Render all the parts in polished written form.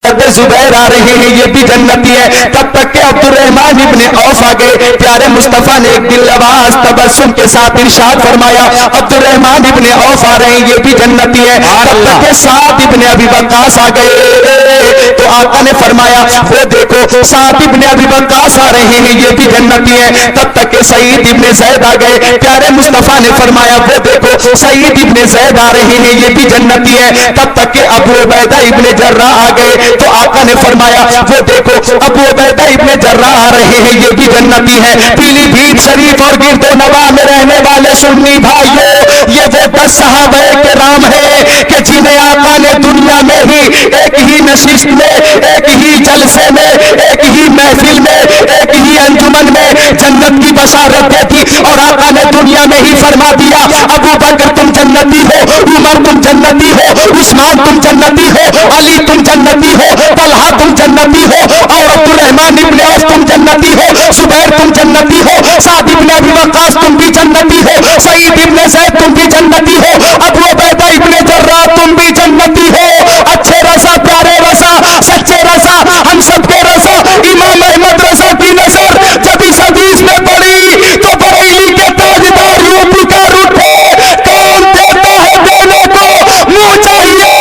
حضرت زبیر آ رہے ہیں یہ بھی جنتی ہے. تب تک کہ عبد الرحمن ابن عوف آ گئے. پیارے مصطفیٰ نے ایک دل نواز تبسم کے ساتھ ارشاد فرمایا عبد الرحمن ابن عوف آ رہے ہیں یہ بھی جنتی ہے. تب تک کہ سعد ابن ابی وقاص آ گئے تو آقا نے فرمایا وہ دیکھو سعد ابن ابی وقاص آ رہے ہیں یہ بھی جنتی ہے. تب تک کہ سعید ابن زید آ گئے. پیارے مصطفیٰ نے فرمایا وہ دیکھو سعید ابن زید آ رہے ہیں یہ بھی جنتی ہے. تب تک کہ ابو عبیدہ ابن جراح آ گئے تو آقا نے فرمایا وہ دیکھو ابو عبیدہ ابن جراح آ رہے ہیں یہ بھی جنتی ہے. پیلی بھیت شریف اور گرد و نواح میں رہنے والے سنی بھائیوں یہ وہ 10 صحابہ کرام ہے کہ جنہیں آقا نے دنیا میں ہی ایک ہی نشست میں ایک ہی جلسے میں ایک ہی محفل میں ایک ہی انجمن میں جنت کی بشارت دی تھی. اور آقا نے دنیا میں ہی فرما دیا ابو بکر تم جنتی ہو, عمر تم جنتی ہو, عثمان تم جنتی ہو, علی تم جنتی ہو, طلحہ تم جنتی ہو, اور عبد الرحمن ابن عوف تم جنتی ہو, زبیر تم جنتی ہو, سعد ابن ابی وقاص تم بھی جنتی ہو, سعید ابن زید تم بھی جنتی ہو, ابو عبیدہ ابن جراح تم بھی جنتی ہو. اچھے رضا پیارے رضا سچے رضا ہم سب کے رضا امام احمد رضا کی نظر جب اس حدیث میں پڑی تو بریلی کے تاجدار یوں پکار اٹھے کون دیتا ہے دینے کو منہ چاہیے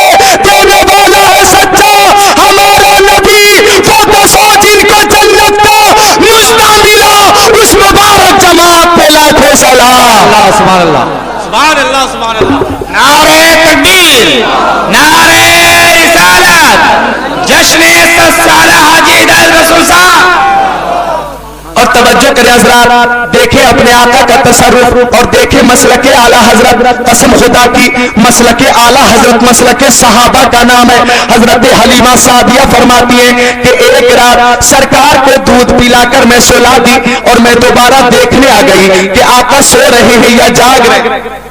دینے والا ہے سچا ہمارا نبی وہ 10 جن کو جنت کا نسخہ ملا اس مبارک جماعت پہ لاکھوں سلام. سبحان اللہ سبحان اللہ سبحان اللہ. نعرہ تکبیر, نعرہ رسالت, جشن 10 سالہ حاجی ہدایت رسول صاحب. اور توجہ کریں حضرات دیکھیں اپنے آقا کا تصرف اور دیکھیں مسلک اعلیٰ حضرت. قسم خدا کی مسلک اعلیٰ حضرت مسلک صحابہ کا نام ہے. حضرت حلیمہ سعدیہ فرماتی ہیں کہ ایک رات سرکار کو دودھ پلا کر میں سلا دی اور میں دوبارہ دیکھنے آ گئی کہ آقا سو رہے ہیں یا جاگ رہے ہیں.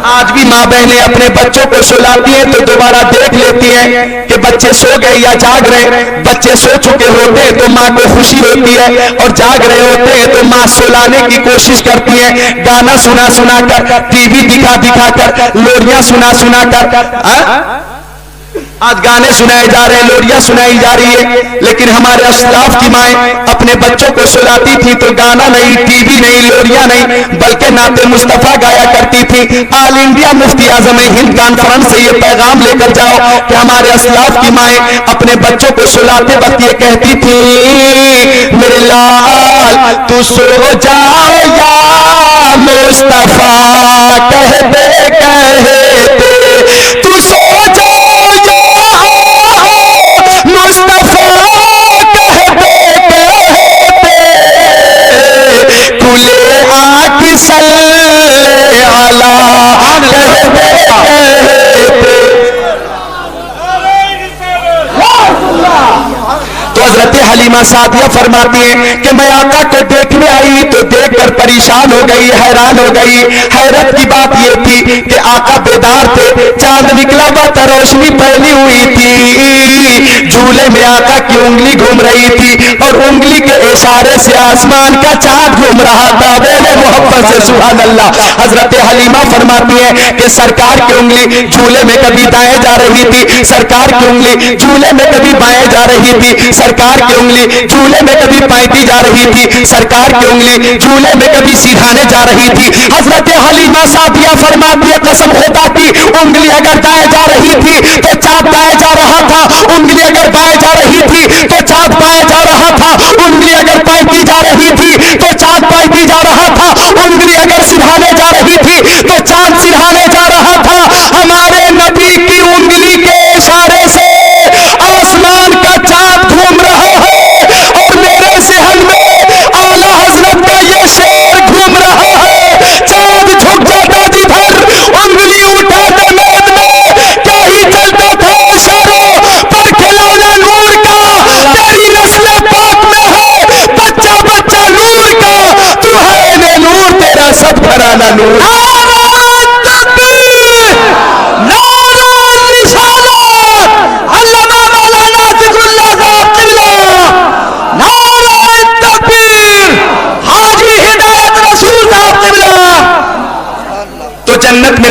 آج بھی ماں بہنیں اپنے بچوں کو سلاتی ہیں تو دوبارہ دیکھ لیتی ہیں کہ بچے سو گئے یا جاگ رہے. بچے سو چکے ہوتے ہیں تو ماں کو خوشی ہوتی ہے اور جاگ رہے ہوتے ہیں تو ماں سلانے کی کوشش کرتی ہے. گانا سنا سنا کر, ٹی وی دکھا دکھا کر, لوریاں سنا سنا کر. آج گانے سنائے جا رہے ہیں, لوریاں سنائی جا رہی ہے, لیکن ہمارے اسلاف کی مائیں اپنے بچوں کو سلاتی تھی تو گانا نہیں, ٹی وی نہیں, لوریاں نہیں, بلکہ نعت مصطفیٰ گایا کرتی تھی. آل انڈیا مفتی اعظم ہند کانفرنس سے یہ پیغام لے کر جاؤ کہ ہمارے اسلاف کی مائیں اپنے بچوں کو سلاتے وقت یہ کہتی تھی میرے لال تو سو جاؤ یا مصطفیٰ کہتے کہتے تو سو جاؤ مصطفیٰ کہتے کہتے کلے آنکھ صلی علی کہتے کہتے. تو حضرت حلیمہ سعدیہ فرماتی ہیں کہ میں آقا کو دیکھنے آئی تو دیکھ کر پریشان ہو گئی, حیران ہو گئی. حیرت کی بات یہ تھی کہ آقا بیدار تھے, چاند نکلا ہوا تھا, روشنی پھیلی ہوئی تھی, جھولے میں آقا کی انگلی گھوم رہی تھی اور انگلی کے اشارے سے آسمان کا چاند گھوم رہا تھا. میرے محبت سے سبحان اللہ. حضرت حلیمہ فرماتی ہیں کہ سرکار کی انگلی جھولے میں کبھی دائیں جا رہی تھی, سرکار کی انگلی جھولے میں کبھی بائیں جا رہی تھی, سرکار کی انگلی جھولے میں کبھی پائٹی جا رہی تھی, سرکار کی انگلی جھولے میں کبھی سیدھانے جا رہی تھی. حضرت حلیمہ سعدیہ فرماتی ہے قسم خدا کی انگلی اگر دائیں جا رہی تھی تو چاند دائیں جا رہا تھا, انگلی اگر بائیں جا رہی تھی تو چاند بائیں جا رہا تھا, انگلی اگر پائٹی جا رہی تھی تو چاند پائٹی جا رہا تھا, انگلی اگر سدھانے جا رہی تھی تو چاند سدھانے جا رہا تھا. ہمارے نبی کی انگلی کے اشارے سے آسمان کا چاند گھوم رہا ہے اور میرے ذہن میں اعلیٰ حضرت کا یہ شعر گھوم رہا ہے, چاند جھک جاتا جدھر انگلی اٹھاتے میدان میں کیا ہی چلتا تھا اشاروں پر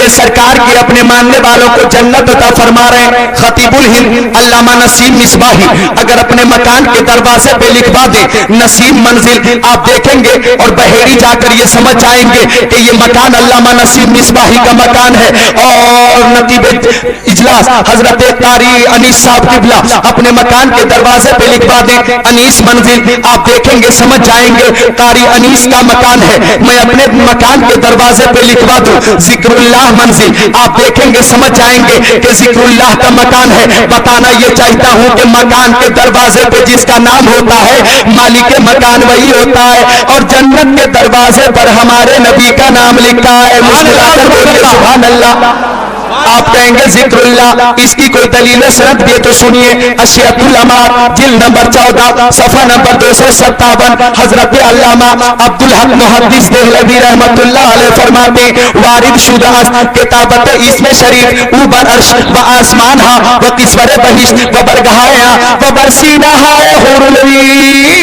میرے سرکار کی اپنے ماننے والوں کو جنت عطا فرما رہے ہیں. خطیب الہند علامہ نسیم مصباحی اگر اپنے مکان کے دروازے پہ لکھوا دیں نسیم منزل, آپ دیکھیں گے اور بحیری جا کر یہ سمجھ جائیں گے کہ یہ مکان علامہ نسیم مصباحی کا مکان ہے. اور نقیب اجلاس حضرت قاری انیس صاحب قبلہ اپنے مکان کے دروازے پہ لکھوا دیں انیس منزل, آپ دیکھیں گے سمجھ جائیں گے قاری انیس کا مکان ہے. میں اپنے مکان کے دروازے پہ لکھوا دوں ذکر اللہ منزل, آپ دیکھیں گے سمجھ جائیں گے کہ ذکر اللہ کا مکان ہے. بتانا یہ چاہتا ہوں کہ مکان کے دروازے پہ جس کا نام ہوتا ہے مالک مکان وہی ہوتا ہے, اور جنت کے دروازے پر ہمارے نبی کا نام لکھا ہے. مسکرا کر بولیے سبحان اللہ. آپ کہیں گے ذکر اللہ, اس کی کوئی دلیل سند دے تو سنیے. اشیاء الامار جلد نمبر 14 صفحہ نمبر 257 حضرت علامہ عبدالحق محدث دہلوی رحمت اللہ علیہ فرماتے وارد شدہ کتابت اسم شریف اوبر عرش و آسمان ہاں و کسور بہشت و برگہایا و برسینہ ہائے حور العین.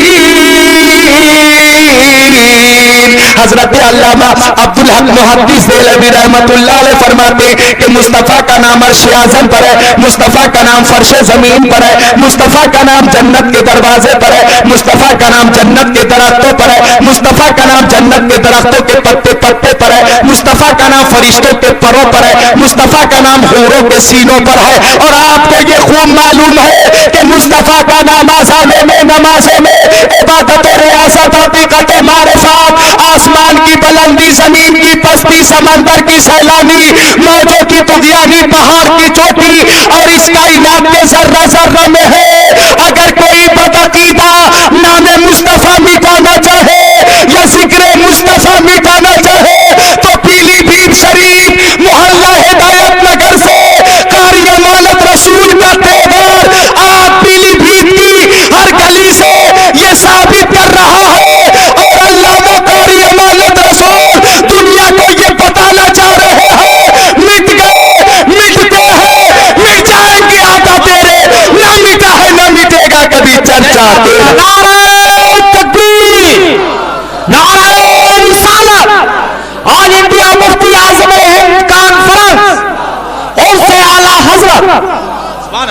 حضرت علامہ عبدالحق محدث دہلوی رحمت اللہ علیہ فرماتے کہ مصطفیٰ کا نام عرش اعظم پر ہے, مصطفیٰ کا نام فرش زمین پر ہے, مصطفیٰ کا نام جنت کے دروازے پر ہے, مصطفیٰ کا نام جنت کے درختوں پر ہے, مصطفیٰ کا نام جنت کے درختوں کے پتے پتے پر ہے, مصطفیٰ کا نام فرشتوں کے پروں پر ہے, مصطفیٰ کا نام حوروں کے سینوں پر ہے. اور آپ کو یہ خوب معلوم ہے کہ مصطفیٰ کا نام آزانے میں نمازوں میں عبادت و ریاست حقیقت معرفت, آسمان کی بلندی زمین کی پستی سمندر کی سیلانی موجوں کی طغیانی پہاڑ کی چوٹی اور اس کائنات کے ذرہ ذرہ میں ہے. اگر کوئی بدعقیدہ نام مصطفیٰ مٹانا چاہے یا ذکر مصطفیٰ مٹانا چاہے تو پیلی بھیت شریف محلہ ہدایت نگر سے قاری امانت رسول کا تیور آپ پیلی بھیت کی ہر گلی سے یہ ثابت کر رہا ہے. اور علامہ قاری امانت رسول دنیا کو یہ بتانا چاہ رہے ہیں مٹ گئے مٹتے ہیں مٹ جائیں گے آقا تیرے, نہ مٹا ہے نہ مٹے گا کبھی چرچا تیرا. نعرہ تکبیر, نعرہ رسالت. آل انڈیا مفتی اعظم ہند کانفرنس اور سے اعلیٰ حضرت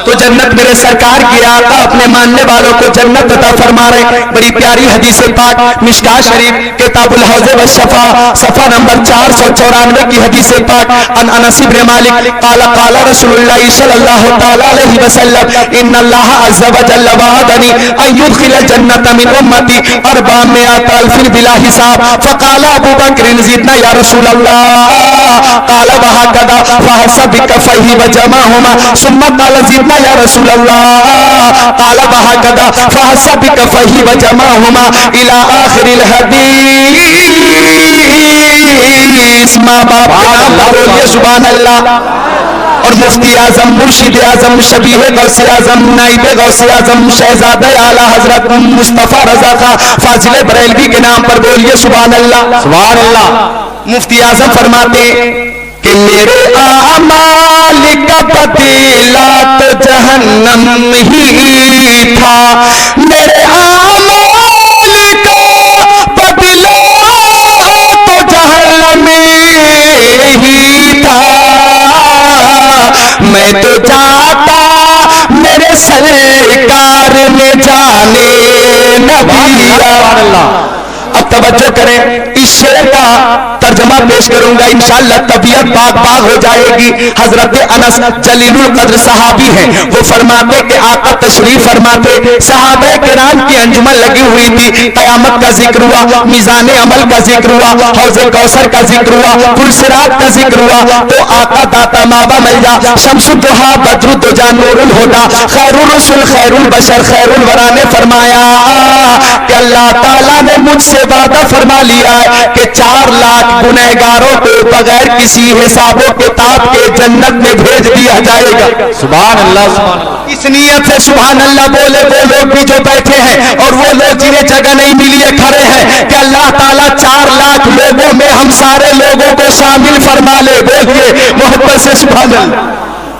تو جنت میرے سرکار کی آقا اپنے ماننے والوں کو جنت عطا فرما رہے ہیں. بڑی پیاری حدیث پاک مشکاہ شریف کتاب الحوض والشفا صفحہ نمبر 494 کی حدیث پاک ان انس بن مالک قال قال رسول اللہ صلی اللہ تعالی علیہ وسلم ان اللہ عز وجل وعدنی ان يدخل الجنت من امتی 400,000 بلا حساب. فقال ابو بکر زدنا یا رسول اللہ قال وهكذا فحسب كفيه وجمعهما ثم قال زدنا یا رسول اللہ قال وهكذا فحسب كفيه وجمعهما الى آخر الحدیث. ماں باپ کے نام بولیے سبحان اللہ. اور مفتی اعظم مرشد اعظم شبیہ غوث اعظم نائب غوث اعظم شہزادہ اعلیٰ حضرت مصطفیٰ رضا خان فاضل بریلوی کے نام پر بولیے سبحان اللہ. سبحان اللہ. مفتی اعظم فرماتے کہ میرے اعمال کا پتیلا تو جہنم ہی تھا, میرے اعمال کا پتیلا تو جہنم ہی تھا. میں تو جاتا میرے سرکار میں جانے نبی. اب توجہ کریں, اس شعر کا ترجمہ پیش کروں گا انشاءاللہ طبیعت باغ باغ ہو جائے گی. حضرت انس جلیل القدر صحابی ہیں, وہ فرماتے کہ آقا تشریف فرماتے, صحابہ کرام کی انجمن لگی ہوئی تھی, قیامت کا ذکر ہوا, میزان عمل کا ذکر ہوا, حوض کوثر کا ذکر ہوا, پل صراط کا ذکر ہوا. تو آقا داتا مابا ملجا شمس الضحیٰ بدر الدجا نور الہدیٰ خیر الرسل خیر البشر خیر الورا نے فرمایا کہ اللہ تعالیٰ نے مجھ سے وعدہ فرما لیا ہے کہ 4 لاکھ گنہگاروں کو بغیر کسی حساب و کتاب کے جنت میں بھیج دیا جائے گا. سبحان اللہ. سبحان اللہ. اس نیت سے سبحان اللہ بولے وہ لوگ بھی جو بیٹھے ہیں اور وہ لوگ جنہیں جگہ نہیں ملی ہے کھڑے ہیں کہ اللہ تعالیٰ 4 لاکھ لوگوں میں ہم سارے لوگوں کو شامل فرما لے. بولیے محبت سے سبحان اللہ.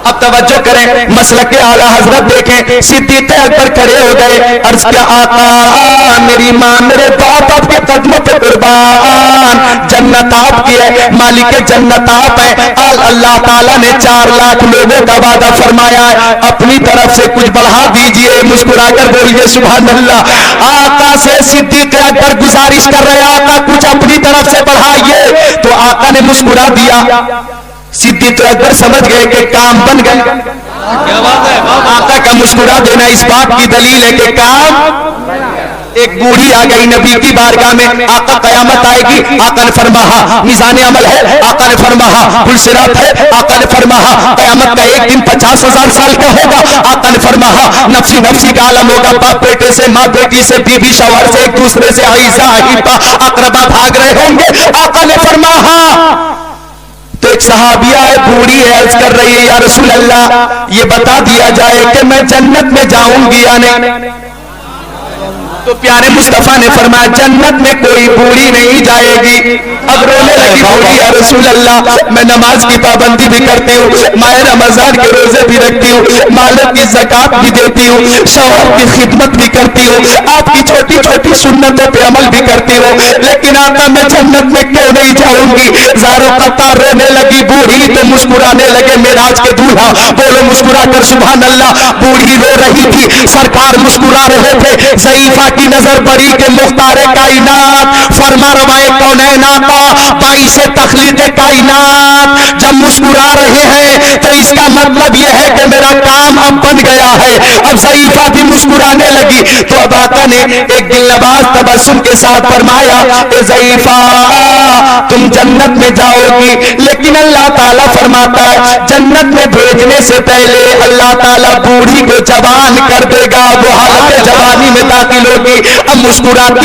اب توجہ کریں, مسلک اعلیٰ حضرت دیکھیں. صدیق اکبر کھڑے ہو گئے, عرض کیا آقا میری ماں میرے باپ آپ کے قدموں پہ قربان, جنت آپ کی ہے, مالک جنت آپ ہے. اللہ تعالیٰ نے 4 لاکھ لوگوں کا وعدہ فرمایا ہے, اپنی طرف سے کچھ بڑھا دیجئے. مسکرا کر بولیے سبحان اللہ. آقا سے صدیق اکبر گزارش کر رہے, آقا کچھ اپنی طرف سے بڑھائیے. تو آقا نے مسکرا دیا. صدیق اکبر سمجھ گئے کہ کام بن گئے. کیا بات ہے, آقا کا مسکرا دینا اس بات کی دلیل ہے کہ کام. ایک بوڑھی آ گئی نبی کی بارگاہ میں, آقا قیامت آئے گی, آقا نے فرمایا میزان عمل ہے, آقا نے فرمایا پل صراط ہے, آقا نے فرمایا قیامت کا ایک دن 50,000 سال کا ہوگا, آقا نے فرمایا نفسی نفسی کا عالم ہوگا, باپ بیٹے سے, ماں بیٹی سے, بیوی شوہر سے, ایک دوسرے سے عیسیٰ احبا اقربا بھاگ رہے ہوں گے. آقا نے فرمایا تو ایک صحابیہ ہے, بوڑھی ہے, عرض کر رہی ہے یا رسول اللہ یہ بتا دیا جائے کہ میں جنت میں جاؤں گی یا نہیں. تو پیارے مصطفیٰ نے فرمایا جنت میں کوئی بوڑھی نہیں جائے گی. اب رونے لگی بوڑھی, یا رسول اللہ میں نماز کی پابندی بھی کرتی ہوں, ماہ رمضان کے روزے بھی رکھتی ہوں, مالک کی زکات بھی دیتی ہوں, شوہر کی خدمت بھی کرتی ہوں, آپ کی چھوٹی چھوٹی سنتوں پہ عمل بھی کرتی ہوں, لیکن آقا میں جنت میں کیوں نہیں جاؤں گی. زارو قطار رونے لگی بوڑھی تو مسکرانے لگے معراج کے دولہا. بولو مسکرا کر سبحان اللہ. بوڑھی رو رہی تھی, سرکار مسکرا رہے تھے. ضعیفہ کی نظر پڑی کہ مختار کائنات فرما روائے کونین آقا باعث تخلیق کائنات جب مسکرا رہے ہیں تو اس کا مطلب یہ ہے کہ میرا کام اب بن گیا ہے. اب ضعیفہ بھی مسکرانے لگی. تو اب آقا نے ایک دل نواز تبسم کے ساتھ فرمایا کہ ضعیفہ تم جنت میں جاؤ گی, لیکن اللہ تعالیٰ فرماتا ہے جنت میں بھیجنے سے پہلے اللہ تعالیٰ بوڑھی کو جوان کر دے گا, وہ حالت جوانی میں داخل ہوگی. اب مسکراتی